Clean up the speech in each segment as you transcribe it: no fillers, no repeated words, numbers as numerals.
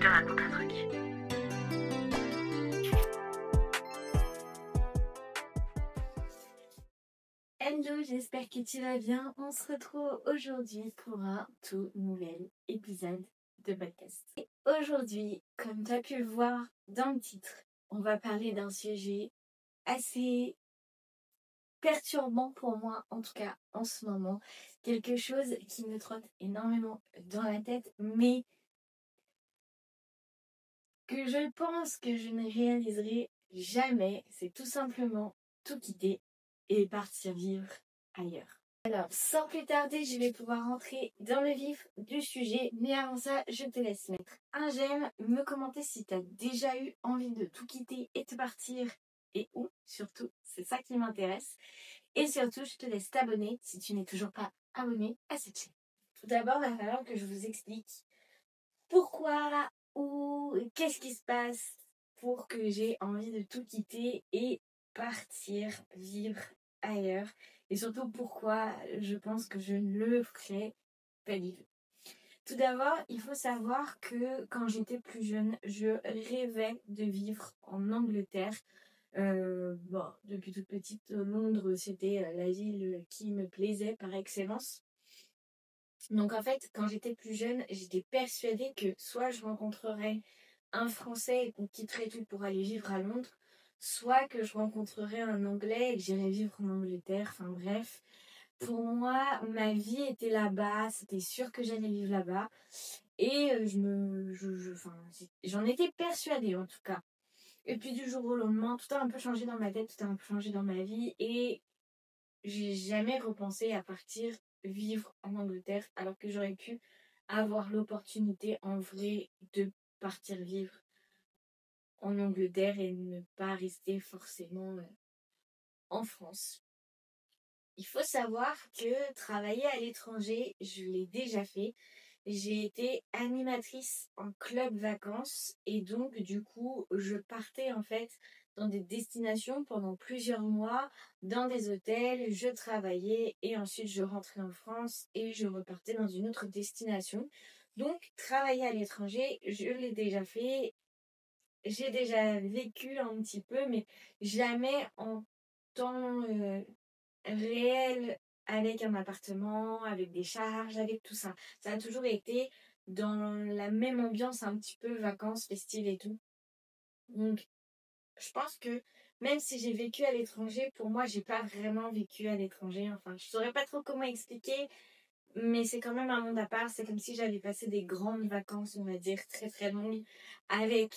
te raconte un truc. Hello, j'espère que tu vas bien. On se retrouve aujourd'hui pour un tout nouvel épisode de podcast. Et aujourd'hui, comme tu as pu le voir dans le titre, on va parler d'un sujet assez perturbant pour moi, en tout cas en ce moment. Quelque chose qui me trotte énormément dans la tête, mais que je pense que je ne réaliserai jamais. C'est tout simplement tout quitter et partir vivre ailleurs. Alors, sans plus tarder, je vais pouvoir rentrer dans le vif du sujet. Mais avant ça, je te laisse mettre un j'aime, me commenter si tu as déjà eu envie de tout quitter et de partir et où, surtout, c'est ça qui m'intéresse. Et surtout, je te laisse t'abonner si tu n'es toujours pas abonné à cette chaîne. Tout d'abord, il va falloir que je vous explique pourquoi ou qu'est-ce qui se passe pour que j'ai envie de tout quitter et partir vivre ailleurs. Et surtout pourquoi je pense que je ne le ferai pas du tout. Tout d'abord, il faut savoir que quand j'étais plus jeune, je rêvais de vivre en Angleterre. Depuis toute petite, Londres, c'était la ville qui me plaisait par excellence. Donc en fait, quand j'étais plus jeune, j'étais persuadée que soit je rencontrerais un Français et qu'on quitterait tout pour aller vivre à Londres, soit que je rencontrerais un Anglais et que j'irais vivre en Angleterre. Enfin bref, pour moi, ma vie était là-bas, c'était sûr que j'allais vivre là-bas. Et j'en étais persuadée en tout cas. Et puis du jour au lendemain, tout a un peu changé dans ma tête, tout a un peu changé dans ma vie et j'ai jamais repensé à partir vivre en Angleterre alors que j'aurais pu avoir l'opportunité en vrai de partir vivre en Angleterre et ne pas rester forcément en France. Il faut savoir que travailler à l'étranger, je l'ai déjà fait. J'ai été animatrice en club vacances et donc du coup je partais en fait dans des destinations pendant plusieurs mois, dans des hôtels, je travaillais et ensuite je rentrais en France et je repartais dans une autre destination. Donc travailler à l'étranger, je l'ai déjà fait, j'ai déjà vécu un petit peu mais jamais en temps réel avec un appartement, avec des charges, avec tout ça. Ça a toujours été dans la même ambiance, un petit peu vacances, festives et tout. Donc, je pense que même si j'ai vécu à l'étranger, pour moi, j'ai pas vraiment vécu à l'étranger. Enfin, je saurais pas trop comment expliquer, mais c'est quand même un monde à part. C'est comme si j'avais passé des grandes vacances, on va dire, très très longues, avec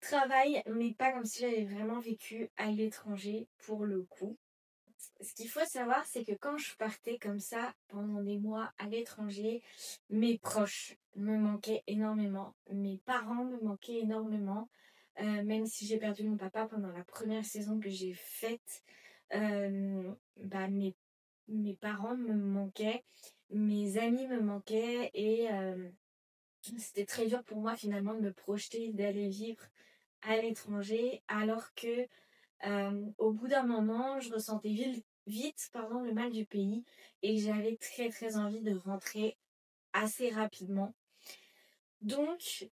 travail, mais pas comme si j'avais vraiment vécu à l'étranger pour le coup. Ce qu'il faut savoir, c'est que quand je partais comme ça pendant des mois à l'étranger, mes proches me manquaient énormément. Mes parents me manquaient énormément. Même si j'ai perdu mon papa pendant la première saison que j'ai faite, mes parents me manquaient, mes amis me manquaient et c'était très dur pour moi finalement de me projeter d'aller vivre à l'étranger alors que au bout d'un moment, je ressentais vite le mal du pays et j'avais très très envie de rentrer assez rapidement. Donc,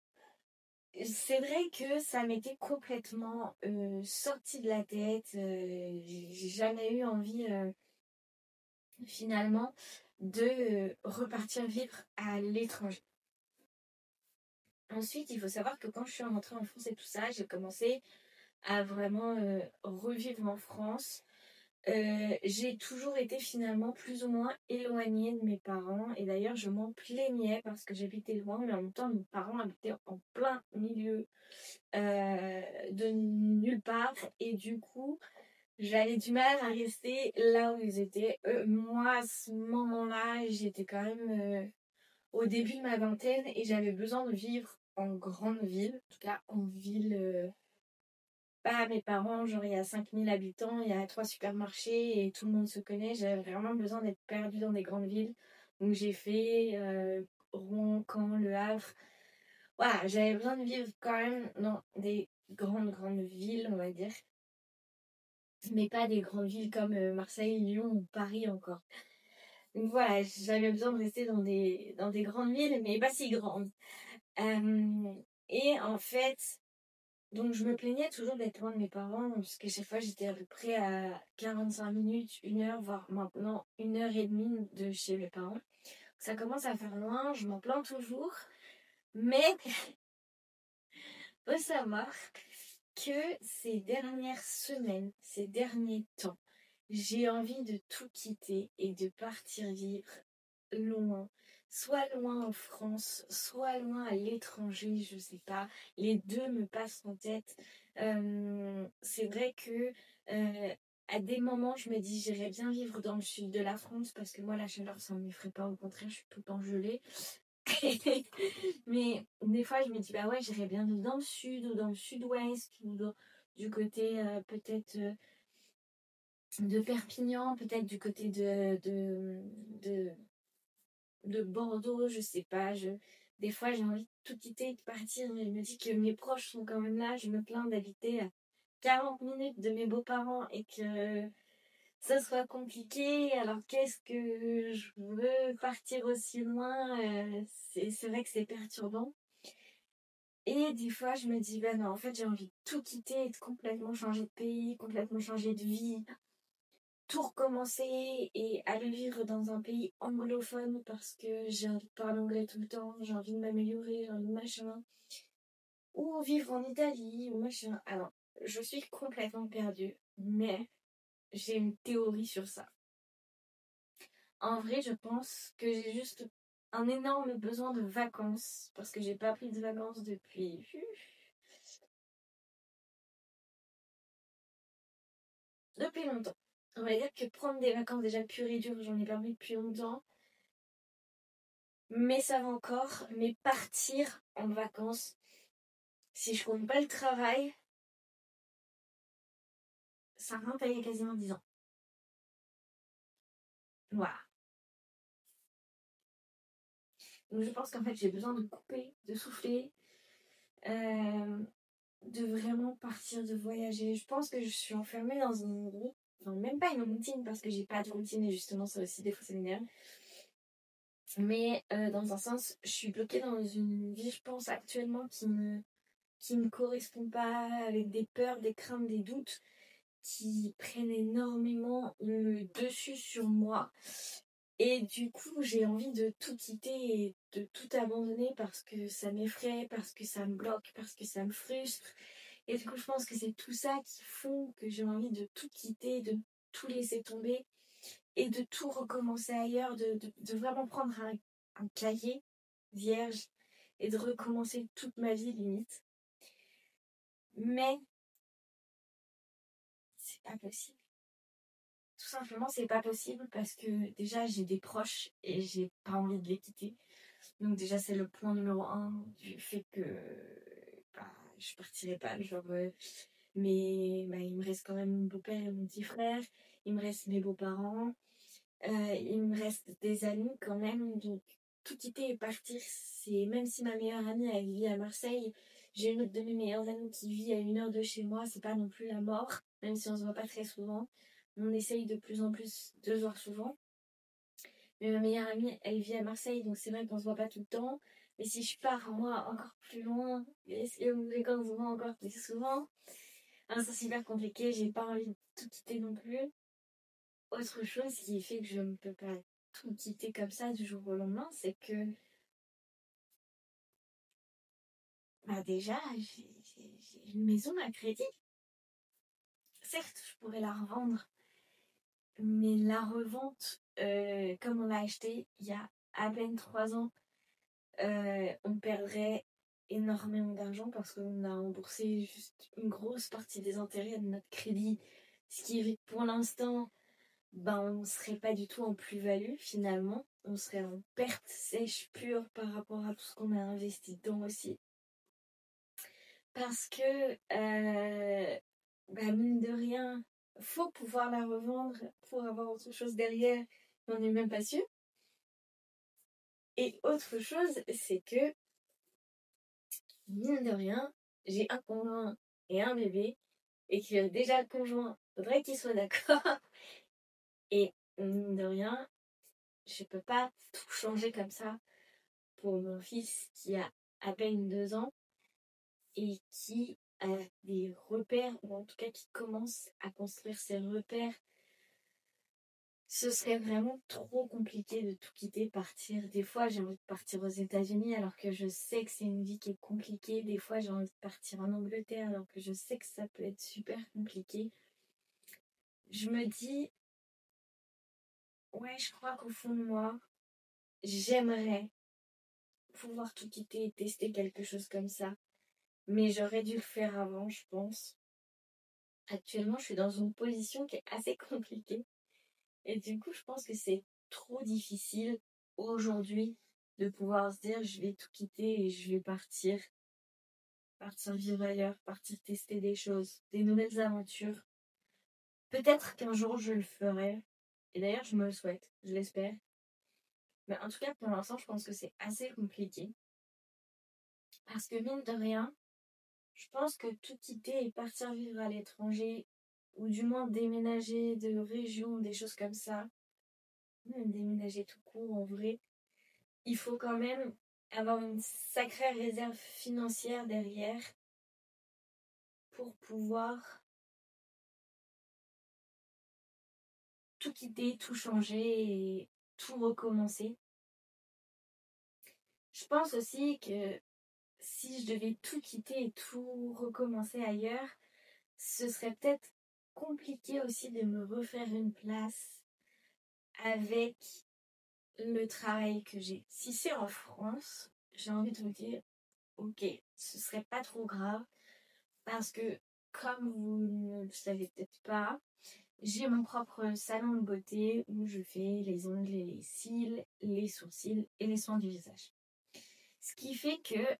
c'est vrai que ça m'était complètement sorti de la tête. J'ai jamais eu envie finalement de repartir vivre à l'étranger. Ensuite, il faut savoir que quand je suis rentrée en France et tout ça, j'ai commencé à vraiment revivre en France. J'ai toujours été finalement plus ou moins éloignée de mes parents et d'ailleurs je m'en plaignais parce que j'habitais loin mais en même temps mes parents habitaient en plein milieu de nulle part et du coup j'avais du mal à rester là où ils étaient. Moi à ce moment-là j'étais quand même au début de ma vingtaine et j'avais besoin de vivre en grande ville, en tout cas en ville. Pas mes parents, genre il y a 5000 habitants, il y a 3 supermarchés et tout le monde se connaît. J'avais vraiment besoin d'être perdue dans des grandes villes. Donc j'ai fait Rouen, Caen, Le Havre. Voilà, j'avais besoin de vivre quand même dans des grandes villes, on va dire. Mais pas des grandes villes comme Marseille, Lyon ou Paris encore. Donc voilà, j'avais besoin de rester dans des grandes villes, mais pas si grandes. Et en fait, donc je me plaignais toujours d'être loin de mes parents, parce que chaque fois j'étais à peu près à 45 minutes, 1 heure, voire maintenant 1 heure et demie de chez mes parents. Ça commence à faire loin, je m'en plains toujours, mais faut savoir que ces dernières semaines, ces derniers temps, j'ai envie de tout quitter et de partir vivre loin. Soit loin en France, soit loin à l'étranger, je sais pas. Les deux me passent en tête. C'est vrai que à des moments, je me dis j'irais bien vivre dans le sud de la France parce que moi, la chaleur, ça ne m'effraie pas. Au contraire, je suis tout le temps gelée. Mais des fois, je me dis, bah ouais, j'irais bien vivre dans le sud ou dans le sud-ouest ou du côté peut-être de Perpignan, peut-être du côté de Bordeaux, je sais pas. Des fois, j'ai envie de tout quitter et de partir, mais je me dis que mes proches sont quand même là. Je me plains d'habiter à 40 minutes de mes beaux-parents et que ça soit compliqué. Alors, qu'est-ce que je veux partir aussi loin? C'est vrai que c'est perturbant. Et des fois, je me dis, ben non, en fait, j'ai envie de tout quitter et de complètement changer de pays, complètement changer de vie, tout recommencer et aller vivre dans un pays anglophone parce que j'ai envie de parler anglais tout le temps, j'ai envie de m'améliorer, j'ai envie de machin. Ou vivre en Italie, ou machin. Alors, je suis complètement perdue, mais j'ai une théorie sur ça. En vrai, je pense que j'ai juste un énorme besoin de vacances parce que j'ai pas pris de vacances depuis longtemps. On va dire que prendre des vacances déjà pur et dur, j'en ai pas pris depuis longtemps. Mais ça va encore. Mais partir en vacances, si je compte pas le travail, ça remonte à il y a quasiment 10 ans. Voilà. Donc je pense qu'en fait j'ai besoin de couper, de souffler, de vraiment partir, de voyager. Je pense que je suis enfermée dans une routine, enfin même pas une routine parce que j'ai pas de routine et justement ça aussi des fois ça m'énerve. Mais dans un sens, je suis bloquée dans une vie, je pense actuellement qui me correspond pas, avec des peurs, des craintes, des doutes qui prennent énormément le dessus sur moi. Et du coup, j'ai envie de tout quitter et de tout abandonner parce que ça m'effraie, parce que ça me bloque, parce que ça me frustre. Et du coup, je pense que c'est tout ça qui font que j'ai envie de tout quitter, de tout laisser tomber et de tout recommencer ailleurs, de vraiment prendre un cahier vierge et de recommencer toute ma vie limite. Mais c'est pas possible. Tout simplement, c'est pas possible parce que déjà, j'ai des proches et j'ai pas envie de les quitter. Donc déjà, c'est le point numéro 1 du fait que bah, je partirai pas. Genre, mais bah, il me reste quand même mon beau-père et mon petit frère. Il me reste mes beaux-parents. Il me reste des amis quand même. Donc tout quitter et partir, c'est même si ma meilleure amie elle vit à Marseille, j'ai une autre de mes meilleures amies qui vit à 1 heure de chez moi. C'est pas non plus la mort, même si on se voit pas très souvent. On essaye de plus en plus de se voir souvent. Mais ma meilleure amie, elle vit à Marseille, donc c'est vrai qu'on se voit pas tout le temps. Mais si je pars, moi, encore plus loin, est-ce que vous qu'on se voit encore plus souvent? Ah, c'est super compliqué, j'ai pas envie de tout quitter non plus. Autre chose qui fait que je ne peux pas tout quitter comme ça du jour au lendemain, c'est que bah déjà, j'ai une maison à crédit. Certes, je pourrais la revendre, mais la revente, comme on l'a acheté il y a à peine 3 ans, on perdrait énormément d'argent parce qu'on a remboursé juste une grosse partie des intérêts de notre crédit. Ce qui fait que pour l'instant, ben, on ne serait pas du tout en plus-value finalement. On serait en perte sèche pure par rapport à tout ce qu'on a investi dedans aussi. Parce que, ben, mine de rien, faut pouvoir la revendre pour avoir autre chose derrière. On n'est même pas sûr. Et autre chose, c'est que mine de rien, j'ai un conjoint et un bébé, et que déjà le conjoint, faudrait qu'il soit d'accord. Et mine de rien, je peux pas tout changer comme ça pour mon fils qui a à peine 2 ans et qui a des repères, ou en tout cas qui commence à construire ses repères, ce serait vraiment trop compliqué de tout quitter, partir. Des fois, j'ai envie de partir aux États-Unis alors que je sais que c'est une vie qui est compliquée. Des fois, j'ai envie de partir en Angleterre alors que je sais que ça peut être super compliqué. Je me dis, ouais, je crois qu'au fond de moi, j'aimerais pouvoir tout quitter et tester quelque chose comme ça. Mais j'aurais dû le faire avant, je pense. Actuellement, je suis dans une position qui est assez compliquée. Et du coup, je pense que c'est trop difficile aujourd'hui de pouvoir se dire je vais tout quitter et je vais partir. Partir vivre ailleurs, partir tester des choses, des nouvelles aventures. Peut-être qu'un jour je le ferai. Et d'ailleurs, je me le souhaite, je l'espère. Mais en tout cas, pour l'instant, je pense que c'est assez compliqué. Parce que mine de rien, je pense que tout quitter et partir vivre à l'étranger, ou du moins déménager de région, des choses comme ça, même déménager tout court en vrai, il faut quand même avoir une sacrée réserve financière derrière pour pouvoir tout quitter, tout changer et tout recommencer. Je pense aussi que si je devais tout quitter et tout recommencer ailleurs, ce serait peut-être compliqué aussi de me refaire une place avec le travail que j'ai. Si c'est en France, j'ai envie de vous dire, ok, ce serait pas trop grave parce que, comme vous ne le savez peut-être pas, j'ai mon propre salon de beauté où je fais les ongles et les cils, les sourcils et les soins du visage. Ce qui fait que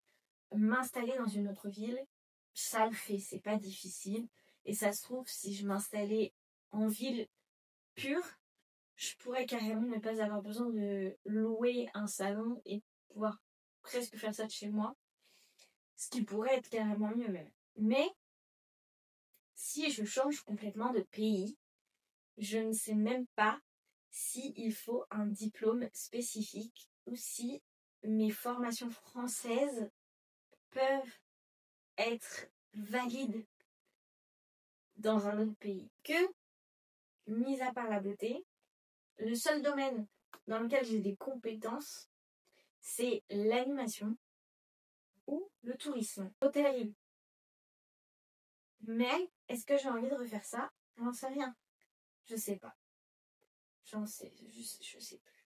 m'installer dans une autre ville, ça le fait, c'est pas difficile. Et ça se trouve, si je m'installais en ville pure, je pourrais carrément ne pas avoir besoin de louer un salon et pouvoir presque faire ça de chez moi. Ce qui pourrait être carrément mieux même. Mais si je change complètement de pays, je ne sais même pas s'il faut un diplôme spécifique ou si mes formations françaises peuvent être valides dans un autre pays. Que, mis à part la beauté, le seul domaine dans lequel j'ai des compétences, c'est l'animation ou le tourisme, l'hôtellerie. Mais est-ce que j'ai envie de refaire ça? J'en sais rien. Je sais pas. Je sais plus.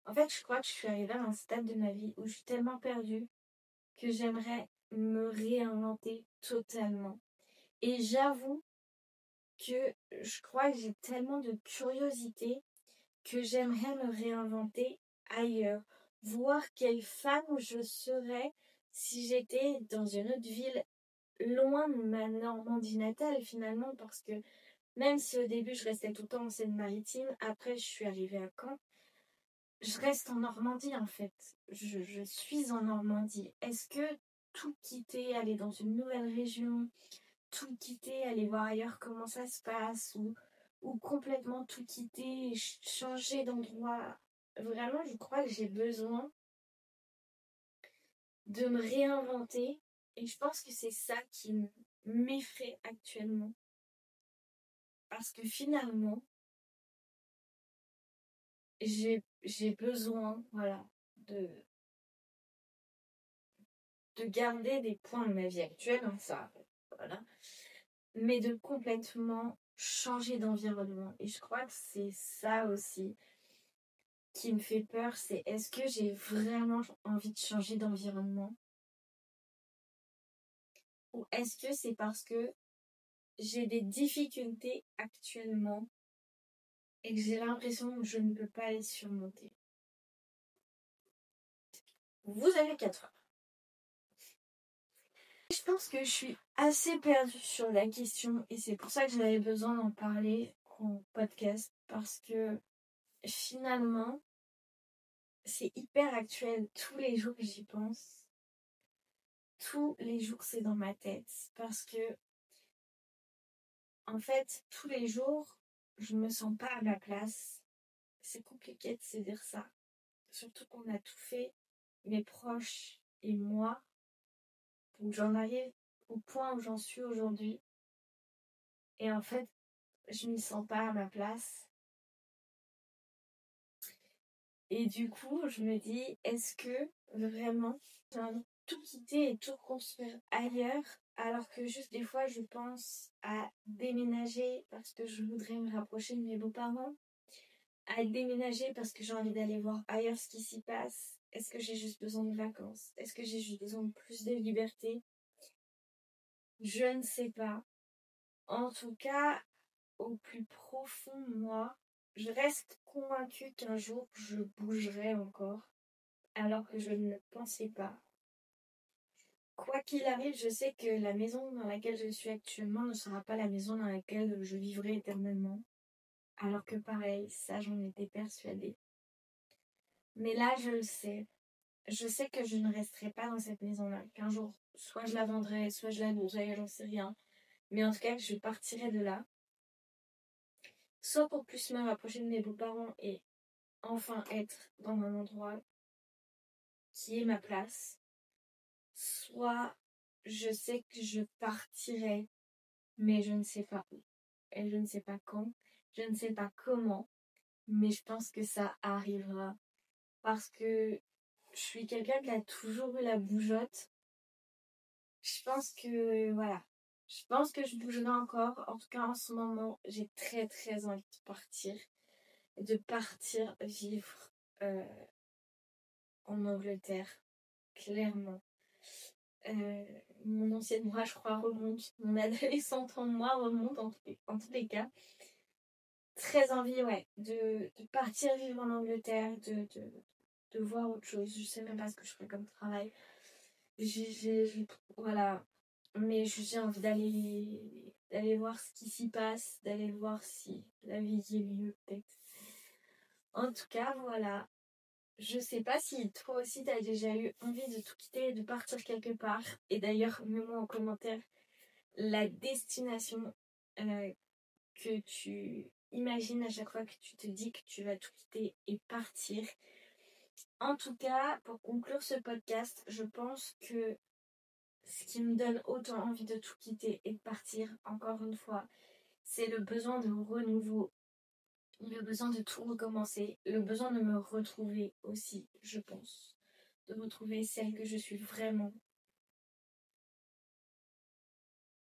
En fait, je crois que je suis arrivée à un stade de ma vie où je suis tellement perdue que j'aimerais me réinventer totalement. Et j'avoue que je crois que j'ai tellement de curiosité que j'aimerais me réinventer ailleurs. Voir quelle femme je serais si j'étais dans une autre ville loin de ma Normandie natale finalement, parce que même si au début je restais tout le temps en Seine-Maritime, après je suis arrivée à Caen, je reste en Normandie en fait. Je suis en Normandie. Est-ce que tout quitter, aller dans une nouvelle région, tout quitter, aller voir ailleurs comment ça se passe, ou complètement tout quitter, changer d'endroit, vraiment je crois que j'ai besoin de me réinventer et je pense que c'est ça qui m'effraie actuellement. Parce que finalement, j'ai besoin, voilà, de garder des points de ma vie actuelle, hein, ça, voilà, mais de complètement changer d'environnement. Et je crois que c'est ça aussi qui me fait peur, c'est est-ce que j'ai vraiment envie de changer d'environnement? Ou est-ce que c'est parce que j'ai des difficultés actuellement et que j'ai l'impression que je ne peux pas les surmonter? Vous avez 4 heures. Je pense que je suis assez perdue sur la question et c'est pour ça que j'avais besoin d'en parler en podcast parce que finalement, c'est hyper actuel. Tous les jours, j'y pense. Tous les jours, c'est dans ma tête parce que, en fait, tous les jours, je me sens pas à ma place. C'est compliqué de se dire ça. Surtout qu'on a tout fait, mes proches et moi pour que j'en arrive au point où j'en suis aujourd'hui. Et en fait, je m'y sens pas à ma place. Et du coup, je me dis, est-ce que vraiment j'ai envie de tout quitter et tout construire ailleurs, alors que juste des fois, je pense à déménager parce que je voudrais me rapprocher de mes beaux-parents, à déménager parce que j'ai envie d'aller voir ailleurs ce qui s'y passe. Est-ce que j'ai juste besoin de vacances? Est-ce que j'ai juste besoin de plus de liberté? Je ne sais pas. En tout cas, au plus profond de moi, je reste convaincue qu'un jour je bougerai encore, alors que je ne le pensais pas. Quoi qu'il arrive, je sais que la maison dans laquelle je suis actuellement ne sera pas la maison dans laquelle je vivrai éternellement. Alors que pareil, ça j'en étais persuadée. Mais là, je le sais. Je sais que je ne resterai pas dans cette maison-là. Qu'un jour, soit je la vendrai, soit je la louerai, j'en sais rien. Mais en tout cas, je partirai de là. Soit pour plus me rapprocher de mes beaux-parents et enfin être dans un endroit qui est ma place. Soit je sais que je partirai, mais je ne sais pas où. Et je ne sais pas quand. Je ne sais pas comment. Mais je pense que ça arrivera. Parce que je suis quelqu'un qui a toujours eu la bougeotte. Je pense que, voilà. Je pense que je bougerai encore. En tout cas, en ce moment, j'ai très très envie de partir. De partir vivre en Angleterre. Clairement. Mon ancienne moi, je crois, remonte. Mon adolescente en moi remonte en tous les cas. Très envie, ouais, de partir vivre en Angleterre, de voir autre chose. Je sais même pas ce que je ferai comme travail. Voilà. Mais j'ai envie d'aller voir ce qui s'y passe, d'aller voir si la vie y est mieux, peut-être. En tout cas, voilà. Je sais pas si toi aussi t'as déjà eu envie de tout quitter, de partir quelque part. Et d'ailleurs, mets-moi en commentaire la destination que tu imagines à chaque fois que tu te dis que tu vas tout quitter et partir. En tout cas, pour conclure ce podcast, je pense que ce qui me donne autant envie de tout quitter et de partir, encore une fois, c'est le besoin de renouveau, le besoin de tout recommencer, le besoin de me retrouver aussi, je pense. De retrouver celle que je suis vraiment.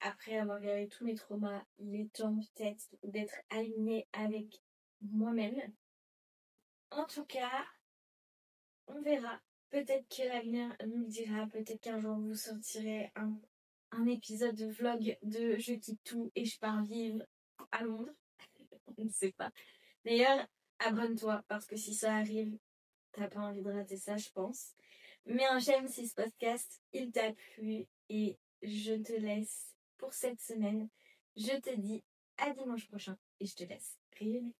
Après avoir géré tous mes traumas, il est temps peut-être d'être alignée avec moi-même. En tout cas, on verra. Peut-être que l'avenir nous le dira. Peut-être qu'un jour vous sortirez un épisode de vlog de je quitte tout et je pars vivre à Londres. On ne sait pas. D'ailleurs, abonne-toi parce que si ça arrive, t'as pas envie de rater ça, je pense. Mets un j'aime si ce podcast il t'a plu et je te laisse pour cette semaine. Je te dis à dimanche prochain et je te laisse rayonner.